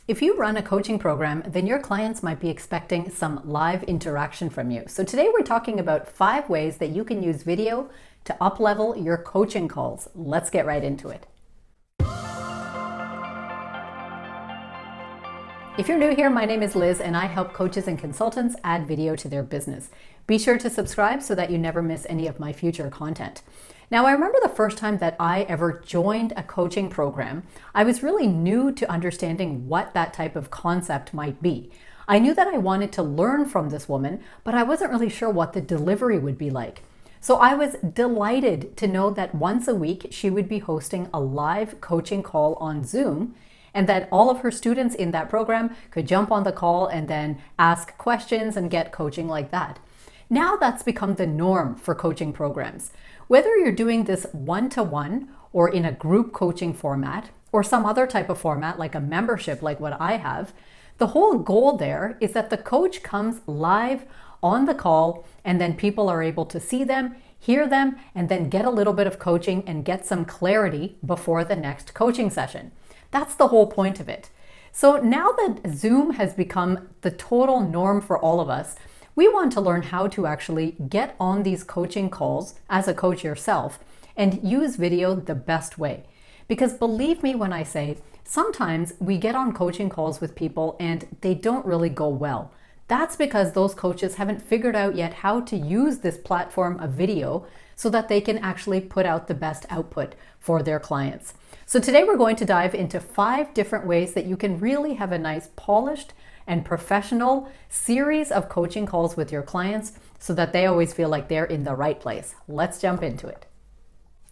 If you run a coaching program, then your clients might be expecting some live interaction from you. So today we're talking about 5 ways that you can use video to up-level your coaching calls. Let's get right into it. If you're new here, my name is Liz and I help coaches and consultants add video to their business. Be sure to subscribe so that you never miss any of my future content. Now, I remember the first time that I ever joined a coaching program, I was really new to understanding what that type of concept might be. I knew that I wanted to learn from this woman, but I wasn't really sure what the delivery would be like. So I was delighted to know that once a week she would be hosting a live coaching call on Zoom, and that all of her students in that program could jump on the call and then ask questions and get coaching like that. Now that's become the norm for coaching programs. Whether you're doing this one-to-one or in a group coaching format or some other type of format like a membership like what I have, the whole goal there is that the coach comes live on the call and then people are able to see them, hear them, and then get a little bit of coaching and get some clarity before the next coaching session. That's the whole point of it. So now that Zoom has become the total norm for all of us, we want to learn how to actually get on these coaching calls as a coach yourself and use video the best way. Because believe me when I say, sometimes we get on coaching calls with people and they don't really go well. That's because those coaches haven't figured out yet how to use this platform of video so that they can actually put out the best output for their clients. So today we're going to dive into 5 different ways that you can really have a nice polished and professional series of coaching calls with your clients so that they always feel like they're in the right place. Let's jump into it.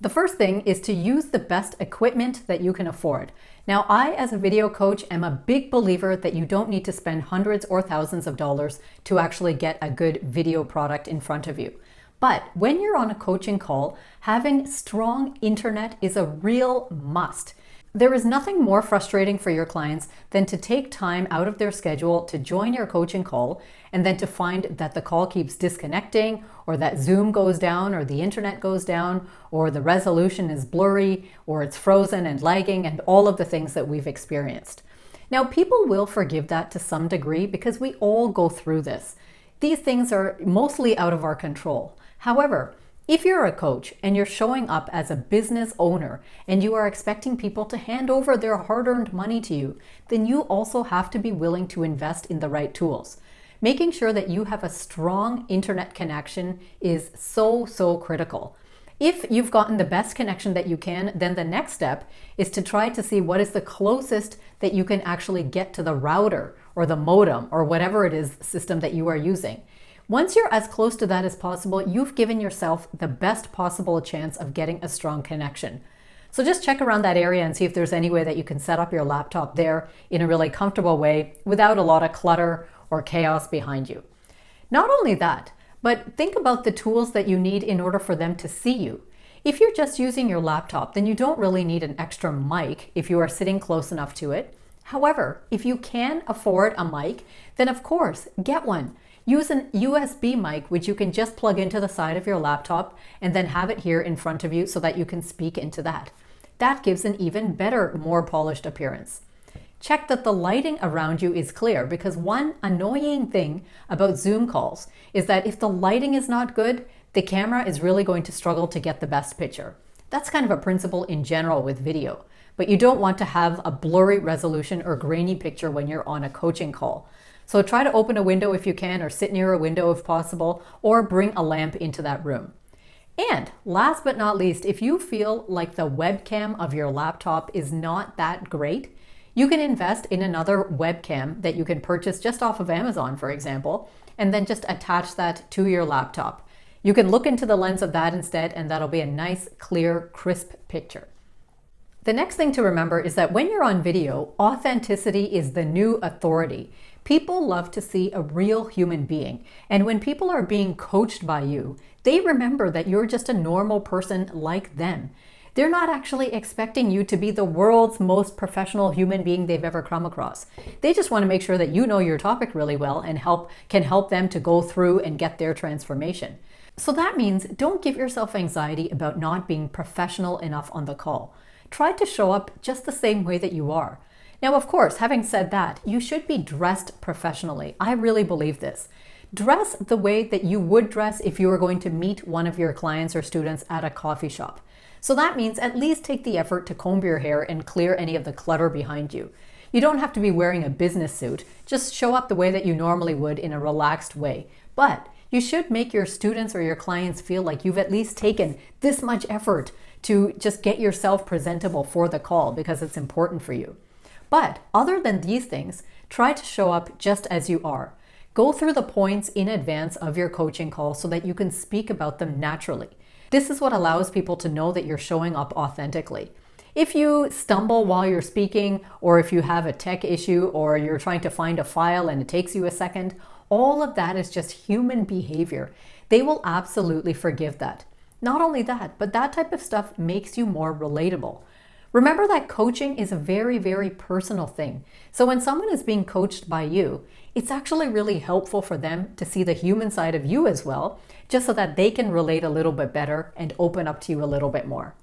The first thing is to use the best equipment that you can afford. Now, I, as a video coach, am a big believer that you don't need to spend hundreds or thousands of dollars to actually get a good video product in front of you. But when you're on a coaching call, having strong internet is a real must. There is nothing more frustrating for your clients than to take time out of their schedule to join your coaching call and then to find that the call keeps disconnecting or that Zoom goes down or the internet goes down or the resolution is blurry or it's frozen and lagging and all of the things that we've experienced. Now, people will forgive that to some degree because we all go through this. These things are mostly out of our control. However, if you're a coach and you're showing up as a business owner and you are expecting people to hand over their hard-earned money to you, then you also have to be willing to invest in the right tools. Making sure that you have a strong internet connection is so critical. If you've gotten the best connection that you can, then the next step is to try to see what is the closest that you can actually get to the router or the modem or whatever it is system that you are using. Once you're as close to that as possible, you've given yourself the best possible chance of getting a strong connection. So just check around that area and see if there's any way that you can set up your laptop there in a really comfortable way without a lot of clutter or chaos behind you. Not only that, but think about the tools that you need in order for them to see you. If you're just using your laptop, then you don't really need an extra mic if you are sitting close enough to it. However, if you can afford a mic, then of course, get one. Use an USB mic, which you can just plug into the side of your laptop and then have it here in front of you so that you can speak into that. That gives an even better, more polished appearance. Check that the lighting around you is clear because one annoying thing about Zoom calls is that if the lighting is not good, the camera is really going to struggle to get the best picture. That's kind of a principle in general with video, but you don't want to have a blurry resolution or grainy picture when you're on a coaching call. So try to open a window if you can, or sit near a window if possible, or bring a lamp into that room. And last but not least, if you feel like the webcam of your laptop is not that great, you can invest in another webcam that you can purchase just off of Amazon, for example, and then just attach that to your laptop. You can look into the lens of that instead, and that'll be a nice, clear, crisp picture. The next thing to remember is that when you're on video, authenticity is the new authority. People love to see a real human being. And when people are being coached by you, they remember that you're just a normal person like them. They're not actually expecting you to be the world's most professional human being they've ever come across. They just want to make sure that you know your topic really well and can help them to go through and get their transformation. So that means don't give yourself anxiety about not being professional enough on the call. Try to show up just the same way that you are. Now, of course, having said that, you should be dressed professionally. I really believe this. Dress the way that you would dress if you were going to meet one of your clients or students at a coffee shop. So that means at least take the effort to comb your hair and clear any of the clutter behind you. You don't have to be wearing a business suit. Just show up the way that you normally would in a relaxed way. But you should make your students or your clients feel like you've at least taken this much effort to just get yourself presentable for the call because it's important for you. But other than these things, try to show up just as you are. Go through the points in advance of your coaching call so that you can speak about them naturally. This is what allows people to know that you're showing up authentically. If you stumble while you're speaking, or if you have a tech issue, or you're trying to find a file and it takes you a second, all of that is just human behavior. They will absolutely forgive that. Not only that, but that type of stuff makes you more relatable. Remember that coaching is a very, very personal thing. So when someone is being coached by you, it's actually really helpful for them to see the human side of you as well, just so that they can relate a little bit better and open up to you a little bit more.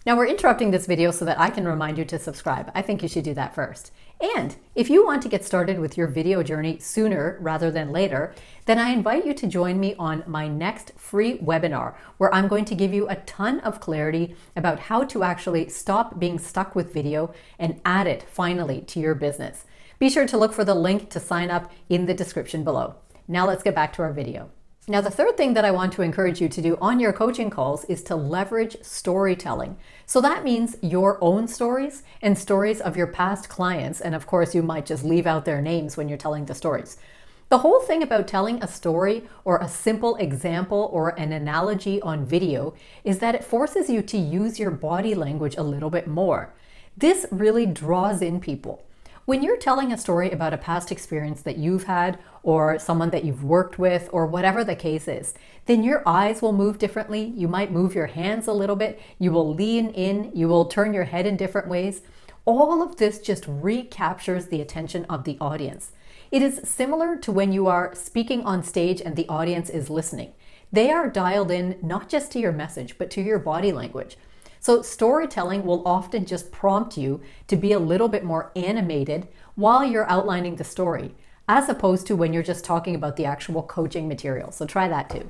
Now we're interrupting this video so that I can remind you to subscribe. I think you should do that first. And if you want to get started with your video journey sooner rather than later, then I invite you to join me on my next free webinar, where I'm going to give you a ton of clarity about how to actually stop being stuck with video and add it finally to your business. Be sure to look for the link to sign up in the description below. Now let's get back to our video. Now, the third thing that I want to encourage you to do on your coaching calls is to leverage storytelling. So that means your own stories and stories of your past clients. And of course, you might just leave out their names when you're telling the stories. The whole thing about telling a story or a simple example or an analogy on video is that it forces you to use your body language a little bit more. This really draws in people. When you're telling a story about a past experience that you've had or someone that you've worked with or whatever the case is, then your eyes will move differently. You might move your hands a little bit. You will lean in. You will turn your head in different ways. All of this just recaptures the attention of the audience. It is similar to when you are speaking on stage and the audience is listening. They are dialed in not just to your message, but to your body language. So storytelling will often just prompt you to be a little bit more animated while you're outlining the story, as opposed to when you're just talking about the actual coaching material. So try that too.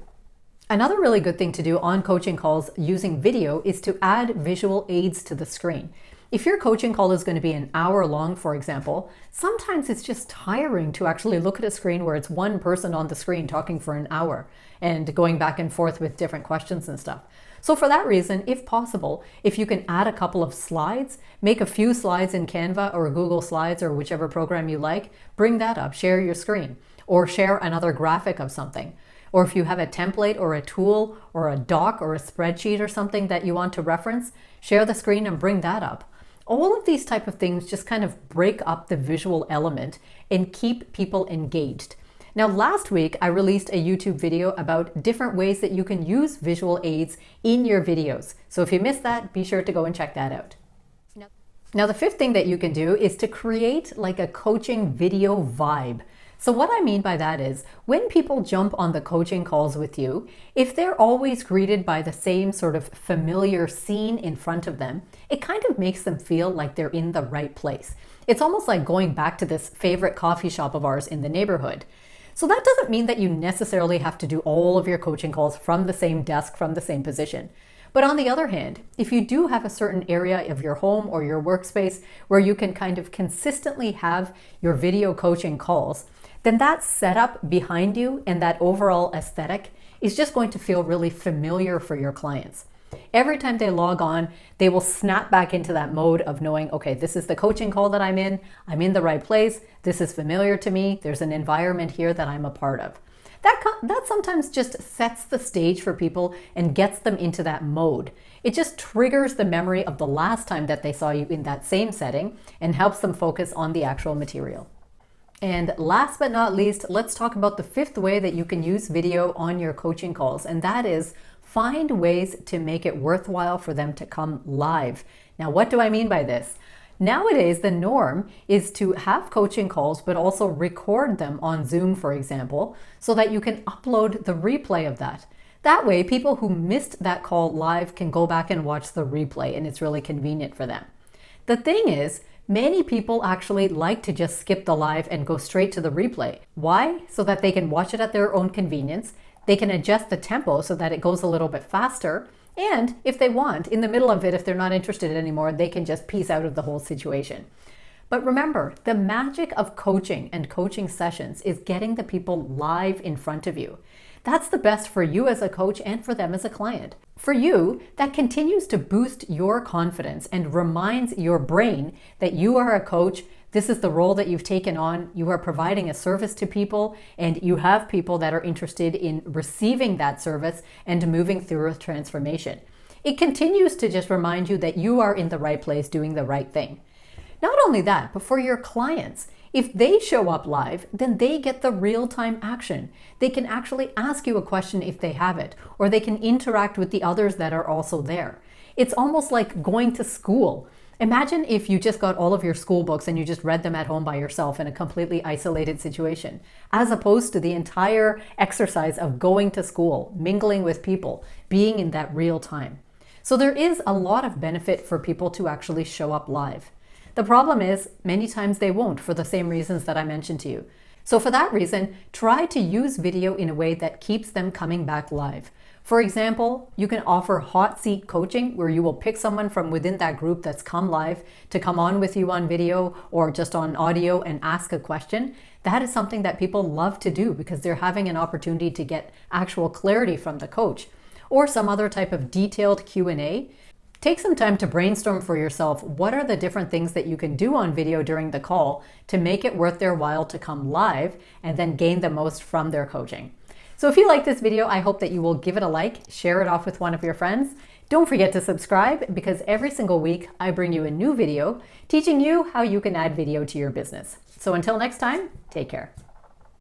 Another really good thing to do on coaching calls using video is to add visual aids to the screen. If your coaching call is going to be an hour long, for example, sometimes it's just tiring to actually look at a screen where it's one person on the screen talking for an hour and going back and forth with different questions and stuff. So for that reason, if possible, if you can add a couple of slides, make a few slides in Canva or Google Slides or whichever program you like, bring that up, share your screen, or share another graphic of something. Or if you have a template or a tool or a doc or a spreadsheet or something that you want to reference, share the screen and bring that up. All of these type of things just kind of break up the visual element and keep people engaged. Now, last week, I released a YouTube video about different ways that you can use visual aids in your videos. So if you missed that, be sure to go and check that out. Now, the fifth thing that you can do is to create like a coaching video vibe. So what I mean by that is when people jump on the coaching calls with you, if they're always greeted by the same sort of familiar scene in front of them, it kind of makes them feel like they're in the right place. It's almost like going back to this favorite coffee shop of ours in the neighborhood. So that doesn't mean that you necessarily have to do all of your coaching calls from the same desk, from the same position. But on the other hand, if you do have a certain area of your home or your workspace where you can kind of consistently have your video coaching calls, then that setup behind you and that overall aesthetic is just going to feel really familiar for your clients. Every time they log on, they will snap back into that mode of knowing, okay, this is the coaching call that I'm in the right place, this is familiar to me, there's an environment here that I'm a part of. That sometimes just sets the stage for people and gets them into that mode. It just triggers the memory of the last time that they saw you in that same setting and helps them focus on the actual material. And last but not least, let's talk about the fifth way that you can use video on your coaching calls, and that is find ways to make it worthwhile for them to come live. Now, what do I mean by this? Nowadays, the norm is to have coaching calls, but also record them on Zoom, for example, so that you can upload the replay of that. That way, people who missed that call live can go back and watch the replay, and it's really convenient for them. The thing is, Many people actually like to just skip the live and go straight to the replay. Why? So that they can watch it at their own convenience. They can adjust the tempo so that it goes a little bit faster. And if they want, in the middle of it, if they're not interested anymore, they can just peace out of the whole situation. But remember, the magic of coaching and coaching sessions is getting the people live in front of you. That's the best for you as a coach and for them as a client. For you, that continues to boost your confidence and reminds your brain that you are a coach. This is the role that you've taken on. You are providing a service to people, and you have people that are interested in receiving that service and moving through a transformation. It continues to just remind you that you are in the right place doing the right thing. Not only that, but for your clients, if they show up live, then they get the real-time action. They can actually ask you a question if they have it, or they can interact with the others that are also there. It's almost like going to school. Imagine if you just got all of your school books and you just read them at home by yourself in a completely isolated situation, as opposed to the entire exercise of going to school, mingling with people, being in that real time. So there is a lot of benefit for people to actually show up live. The problem is, many times they won't for the same reasons that I mentioned to you. So for that reason, try to use video in a way that keeps them coming back live. For example, you can offer hot seat coaching where you will pick someone from within that group that's come live to come on with you on video or just on audio and ask a question. That is something that people love to do because they're having an opportunity to get actual clarity from the coach, or some other type of detailed Q&A. Take some time to brainstorm for yourself what are the different things that you can do on video during the call to make it worth their while to come live and then gain the most from their coaching. So if you like this video, I hope that you will give it a like, share it off with one of your friends. Don't forget to subscribe because every single week I bring you a new video teaching you how you can add video to your business. So until next time, take care.